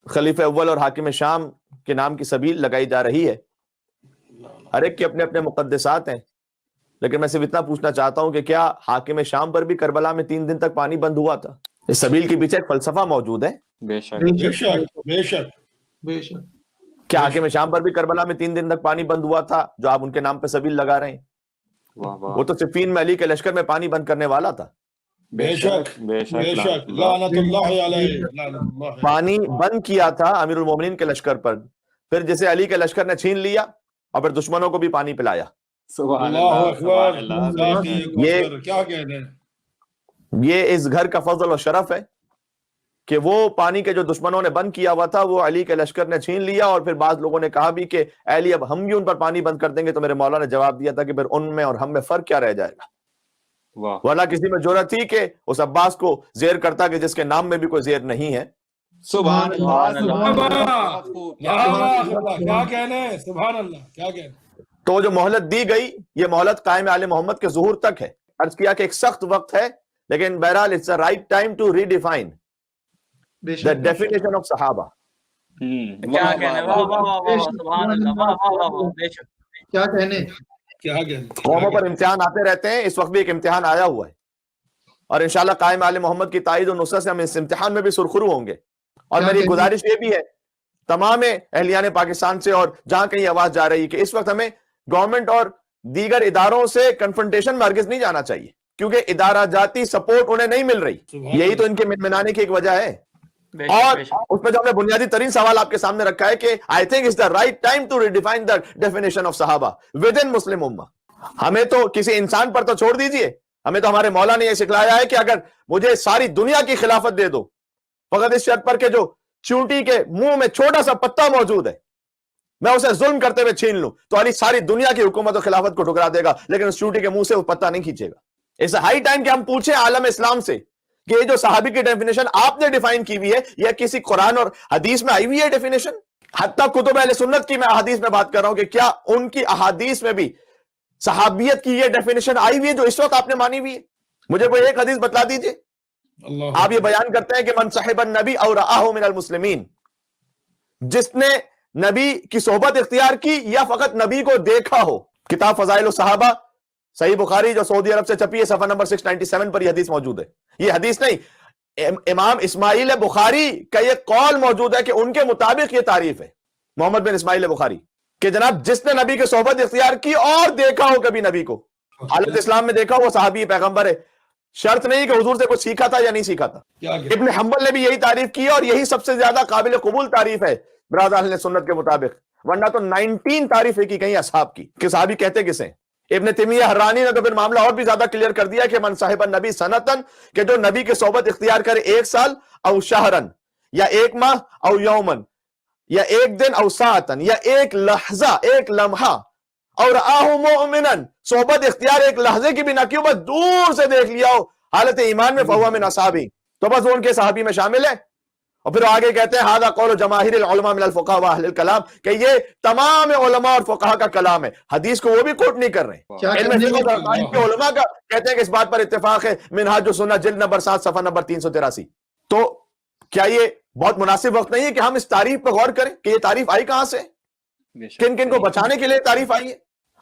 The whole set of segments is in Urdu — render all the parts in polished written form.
خلیفہ اول اور حاکم شام کے نام کی سبیل لگائی جا رہی ہے، ہر ایک کے اپنے اپنے مقدسات ہیں، لیکن میں صرف اتنا پوچھنا چاہتا ہوں کہ کیا حاکم شام پر بھی کربلا میں 3 دن تک پانی بند ہوا تھا؟ اس سبیل کے پیچھے ایک فلسفہ موجود ہے۔ بے شک بے شک بے شک بے شک۔ کیا حاکم شام پر بھی کربلا میں 3 دن تک پانی بند ہوا تھا جو آپ ان کے نام پہ سبیل لگا رہے ہیں؟ واہ واہ وہ تو صفین میں علی کے لشکر میں پانی بند کرنے والا تھا، بے شک بے بے شک شک لعنت اللہ علیہ، لعنت اللہ علیہ۔ پانی بند کیا تھا امیر المومنین کے لشکر پر، پھر جسے علی کے لشکر نے چھین لیا اور پھر دشمنوں کو بھی پانی پلایا۔ سبحان اللہ اللہ اکبر، سبحان اللہ بے ساقی شک کوثر، کیا کہنے ہیں۔ یہ اس گھر کا فضل و شرف ہے کہ وہ پانی کے جو دشمنوں نے بند کیا ہوا تھا وہ علی کے لشکر نے چھین لیا، اور پھر بعض لوگوں نے کہا بھی کہ اے علی اب ہم بھی ان پر پانی بند کر دیں گے، تو میرے مولا نے جواب دیا تھا کہ پھر ان میں اور ہم میں فرق کیا رہ جائے گا؟ واہ ورنہ کسی میں جرأت تھی کہ اس عباس کو زیر کرتا کہ جس کے نام میں بھی کوئی زیر نہیں ہے؟ سبحان اللہ سبحان اللہ، بہت خوب، کیا اللہ اللہ، کیا کہنے ہیں، سبحان اللہ، کیا کہنے ہیں۔ تو جو مہلت دی گئی یہ مہلت قائم آل محمد کے ظہور تک ہے۔ عرض کیا کہ ایک سخت وقت ہے، لیکن بہرحال it's the right time to redefine the definition of صحابہ۔ کیا کہنے، واہ واہ واہ واہ، سبحان اللہ، واہ واہ واہ واہ، بے شک۔ کیا کہنے، کیا کہنے۔ قوموں پر امتحان آتے رہتے ہیں، اس وقت بھی ایک امتحان آیا ہوا ہے، اور انشاءاللہ قائم آل محمد کی تائید و نصرت سے ہم اس امتحان میں بھی سرخرو ہوں گے۔ اور میری گزارش یہ بھی ہے تمام اہلیان پاکستان سے، اور جہاں کہیں آواز جا رہی ہے، کہ اس وقت ہمیں گورنمنٹ اور دیگر اداروں سے کنفرنٹیشن میں ہرگز نہیں جانا چاہیے، کیونکہ ادارہ جاتی سپورٹ انہیں نہیں مل رہی، یہی تو ان کے منانے کی ایک وجہ ہے۔ اور اس میں جو ہم نے بنیادی ترین سوال آپ کے سامنے رکھا ہے کہ I think it's the right time to redefine the definition of صحابہ within مسلم امہ۔ ہمیں تو کسی انسان پر تو چھوڑ دیجئے، ہمیں تو ہمارے مولا نے یہ سکھلایا ہے کہ اگر مجھے ساری دنیا کی خلافت دے دو، فقط اس شرط پر کہ جو چونٹی کے منہ میں چھوٹا سا پتا موجود ہے میں اسے ظلم کرتے ہوئے چھین لوں، تو علی ساری دنیا کی حکومت و خلافت کو ٹھکرا دے گا، لیکن اس چونٹی کے منہ سے وہ پتا نہیں کھینچے گا۔ اس ہائی ٹائم کہ ہم پوچھیں عالم اسلام سے کہ یہ جو صحابی کی ڈیفینیشن آپ نے ڈیفائن کی ہوئی ہے، یہ کسی قرآن اور حدیث میں آئی ہوئی ہے ڈیفینیشن؟ حتیٰ کتب اہل سنت کی میں احادیث میں بات کر رہا ہوں کہ کیا ان کی احادیث میں بھی صحابیت کی یہ ڈیفینیشن آئی ہوئی ہے جو اس وقت آپ نے مانی ہوئی ہے؟ مجھے کوئی ایک حدیث بتلا دیجئے۔ آپ یہ بیان کرتے ہیں کہ من صحب النبی او رآہ من المسلمین، جس نے نبی کی صحبت اختیار کی یا فقط نبی کو دیکھا ہو۔ کتاب فضائل الصحابہ صحیح بخاری جو سعودی عرب سے چھپی ہے، صفحہ نمبر 697 پر یہ حدیث موجود ہے۔ یہ حدیث نہیں، امام اسماعیل بخاری کا یہ قول موجود ہے کہ ان کے مطابق یہ تعریف ہے، محمد بن اسماعیل بخاری، کہ جناب جس نے نبی کی صحبت اختیار کی اور دیکھا ہو کبھی نبی کو، حالت اسلام میں دیکھا، وہ صحابی پیغمبر ہے۔ شرط نہیں کہ حضور سے کچھ سیکھا تھا یا نہیں سیکھا تھا۔ ابن حنبل نے بھی یہی تعریف کی اور یہی سب سے زیادہ قابل قبول تعریف ہے برادر اہل سنت کے مطابق، ورنہ تو 19 تعریفیں کی کہیں اصحاب کی کہ صحابی کہتے کسے ہیں۔ ابن تیمیہ حرانی نے تو پھر معاملہ اور بھی زیادہ کلیئر کر دیا کہ من صاحب النبی سنتن، کہ جو نبی کی صحبت اختیار کرے 1 سال او شہرن، یا 1 ماہ او یومن، یا 1 دن او ساعتن، یا 1 لحظہ، 1 لمحہ، اور آہو مومنن، صحبت اختیار 1 لحظے کی بھی نہ کیوں، بس دور سے دیکھ لیا ہو حالت ایمان میں، فہو من اصحابی، تو بس وہ ان کے صحابی میں شامل ہے۔ اور پھر آگے کہتے ہیں ھذا قول جماہیر العلماء من الفقہاء واہل الکلام، کہ یہ تمام علماء اور فقہاء کا کلام ہے، حدیث کو وہ بھی کوٹ نہیں کر رہے ہیں۔ علم فقہ و عقائد کے علماء کا کہتے ہیں کہ اس بات پر اتفاق ہے، منہاج السنہ جلد نمبر 7 صفحہ نمبر 383۔ تو کیا یہ بہت مناسب وقت نہیں ہے کہ ہم اس تعریف پر غور کریں کہ یہ تعریف آئی کہاں سے، کن کن کو بچانے کے لیے تعریف آئی ہے؟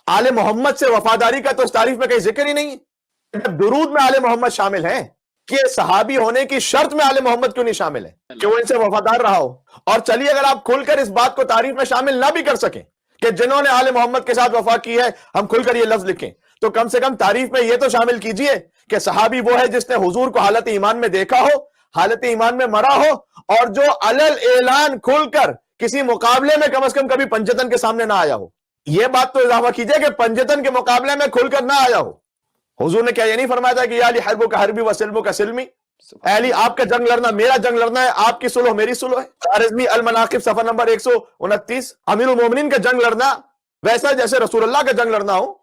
آل محمد سے وفاداری کا تو اس تعریف میں کہیں ذکر ہی نہیں ہے۔ درود میں آل محمد شامل ہیں، کہ صحابی ہونے کی شرط میں آل محمد کیوں نہیں شامل ہے کہ وہ ان سے وفادار رہا ہو؟ اور چلیے اگر آپ کھل کر اس بات کو تعریف میں شامل نہ بھی کر سکیں کہ جنہوں نے آل محمد کے ساتھ وفا کی ہے ہم کھل کر یہ لفظ لکھیں، تو کم سے کم تعریف میں یہ تو شامل کیجئے کہ صحابی وہ ہے جس نے حضور کو حالت ایمان میں دیکھا ہو، حالت ایمان میں مرا ہو، اور جو علل اعلان کھل کر کسی مقابلے میں کم از کم کبھی پنجتن کے سامنے نہ آیا ہو۔ یہ بات تو اضافہ کیجئے کہ پنجتن کے مقابلے میں کھل کر نہ آیا ہو۔ حضور نے کیا یہ نہیں فرمایا تھا کہ یا علی حربو کا حربی و سلمو کا سلمی، اے علی آپ کا جنگ لڑنا میرا جنگ لڑنا ہے، آپ کی صلح میری صلح ہے۔ خارزمی المناقب صفحہ نمبر 129، امیر المومنین کا جنگ لڑنا ویسا جیسے رسول اللہ کا جنگ لڑنا ہو۔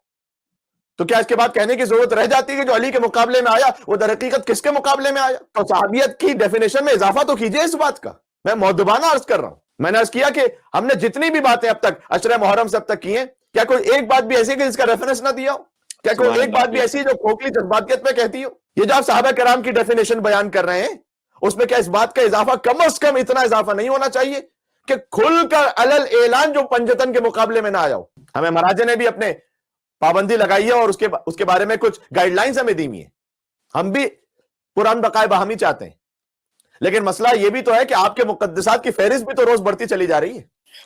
تو کیا اس کے بعد کہنے کی ضرورت رہ جاتی ہے کہ جو علی کے مقابلے میں آیا وہ در حقیقت کس کے مقابلے میں آیا؟ تو صحابیت کی ڈیفینیشن میں اضافہ تو کیجئے اس بات کا۔ میں مؤدبانہ عرض کر رہا ہوں، میں نے عرض کیا کہ ہم نے جتنی بھی باتیں اب تک عشرہ محرم سے اب تک کی ہیں، کیا کوئی ایک بات بھی ایسی کہ جس کا ریفرنس نہ دیا ہو؟ کیا کوئی ایک بات بھی ایسی جو کھوکھلی جذباتیت میں کہتی ہو؟ یہ جو آپ صحابہ کرام کی ڈیفینیشن بیان کر رہے ہیں اس میں کیا اس بات کا اضافہ کم از کم اتنا اضافہ نہیں ہونا چاہیے کہ کھل کر علل اعلان جو پنجتن کے مقابلے میں نہ آ جاؤ؟ ہمیں مہاراجا نے بھی اپنے پابندی لگائی ہے اور اس کے بارے میں کچھ گائیڈ لائنز ہمیں دی ہیں. ہم بھی قرآن بقائے باہمی چاہتے ہیں، لیکن مسئلہ یہ بھی تو ہے کہ آپ کے مقدسات کی فہرست بھی تو روز بڑھتی چلی جا رہی ہے.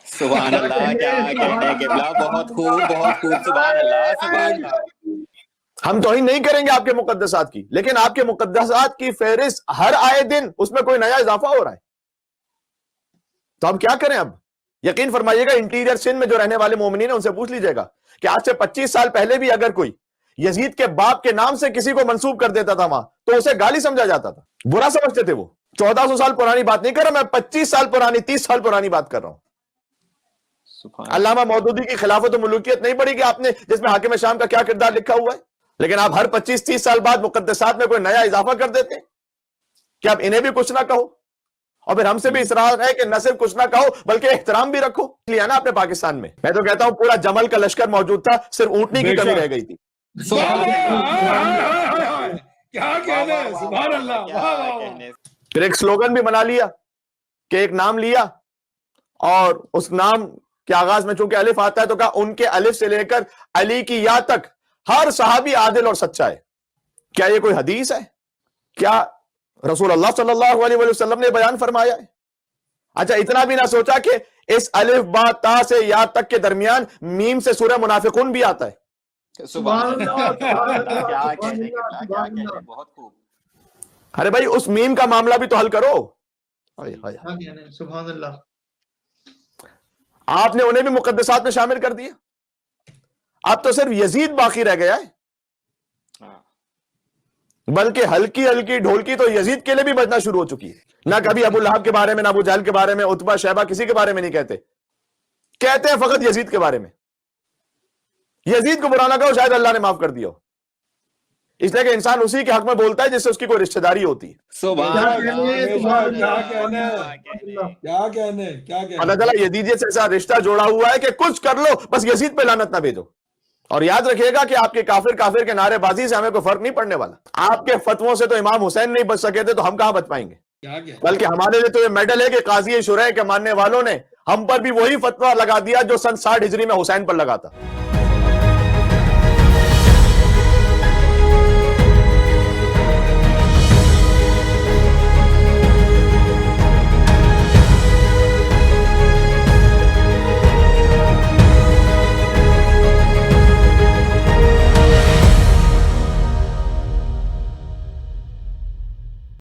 سبحان اللہ، کیا کہنے قبلہ، بہت خوب بہت خوب، سبحان اللہ سبحان اللہ. ہم توہین نہیں کریں گے آپ کے مقدسات کی، لیکن آپ کے مقدسات کی فہرست ہر آئے دن اس میں کوئی نیا اضافہ ہو رہا ہے، تو ہم کیا کریں؟ اب یقین فرمائیے گا انٹیریئر سندھ میں جو رہنے والے مومنین ہیں ان سے پوچھ لیجئے گا کہ آج سے 25 سال پہلے بھی اگر کوئی یزید کے باپ کے نام سے کسی کو منسوب کر دیتا تھا وہاں تو اسے گالی سمجھا جاتا تھا، برا سمجھتے تھے. وہ 1400 سال پرانی بات نہیں کر رہا میں، 25 سال پرانی، 30 سال پرانی بات کر رہا ہوں. سبحان علامہ مودودی کی خلافت و ملوکیت نہیں پڑھی کہ آپ نے، جس میں حاکم شام کا کیا کردار لکھا ہوا ہے، لیکن آپ ہر 25-30 سال بعد مقدسات میں کوئی نیا اضافہ کر دیتے ہیں کہ آپ انہیں بھی کچھ نہ کہو، اور پھر ہم سے بھی اصرار ہے کہ نہ صرف کچھ نہ کہو بلکہ احترام بھی رکھو. لیا نا آپ نے پاکستان میں، میں تو کہتا ہوں پورا جمل کا لشکر موجود تھا، صرف اونٹنی کی کمی رہ گئی تھی. کیا کہنے، سبحان اللہ، واہ واہ واہ. پھر ایک سلوگن بھی بنا لیا کہ ایک نام لیا اور اس نام کے آغاز میں چونکہ الف آتا ہے تو کہا ان کے الف سے لے کر علی کی یا تک ہر صحابی عادل اور سچا ہے. کیا یہ کوئی حدیث ہے؟ کیا رسول اللہ صلی اللہ علیہ وسلم نے بیان فرمایا ہے؟ اچھا اتنا بھی نہ سوچا کہ اس الف با تا سے یا تک کے درمیان میم سے سورہ منافقون بھی آتا ہے. سبحان اللہ، کیا کہنے قبلہ، کیا کہنے، بہت خوب. ارے بھائی اس میم کا معاملہ بھی تو حل کرو. سبحان اللہ. آپ نے انہیں بھی مقدسات میں شامل کر دیا. اب تو صرف یزید باقی رہ گیا ہے، بلکہ ہلکی ہلکی ڈھولکی تو یزید کے لیے بھی بجنا شروع ہو چکی ہے. نہ کبھی ابو لہب کے بارے میں، نہ ابو جہل کے بارے میں، عتبہ شیبہ کسی کے بارے میں نہیں کہتے ہیں فقط یزید کے بارے میں. یزید کو برا نہ کہو، شاید اللہ نے معاف کر دیا ہو، اس لیے کہ انسان اسی کے حق میں بولتا ہے جس سے اس کی کوئی رشتہ داری ہوتی ہے. سبحان اللہ، کیا کہنے. اللہ تعالیٰ یزیدیت سے ایسا رشتہ جوڑا ہوا ہے کہ کچھ کر لو بس یزید پہ لعنت نہ بھیجو. اور یاد رکھیے گا کہ آپ کے کافر کے نعرے بازی سے ہمیں کوئی فرق نہیں پڑنے والا. آپ کے فتووں سے تو امام حسین نہیں بچ سکے تھے تو ہم کہاں بچ پائیں گے؟ بلکہ ہمارے لیے تو یہ میڈل ہے کہ قاضی شرح کے ماننے والوں نے ہم پر بھی وہی فتویٰ لگا دیا جو سن 60 ہجری میں حسین پر لگا تھا.